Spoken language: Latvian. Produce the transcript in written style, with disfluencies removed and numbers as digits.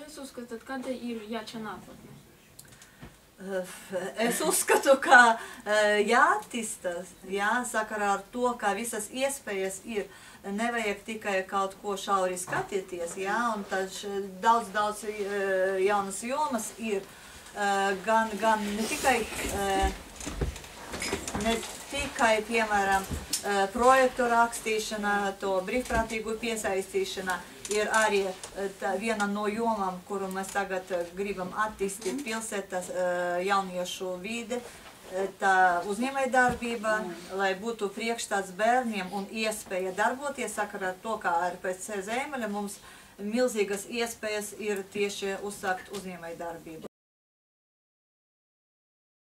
jūs uzskatāt, kad ir jāča nākotne? Es uzskatu, ka jāattīstās, sakarā ar to, ka visas iespējas ir. Nevajag tikai kaut ko šauri skatīties, un tad daudz jaunas jomas ir. Gan ne tikai, piemēram, projektu rakstīšana, to brīvprātīgu piesaistīšana, ir arī viena no jomām, kuru mēs tagad gribam attīstīt pilsētas jauniešu vide, tā uzņēmējdarbība, lai būtu priekšstats bērniem un iespēja darboties, sakarā ar to, kā RPC Zēmeļa mums milzīgas iespējas ir tieši uzsākt uzņēmējdarbību.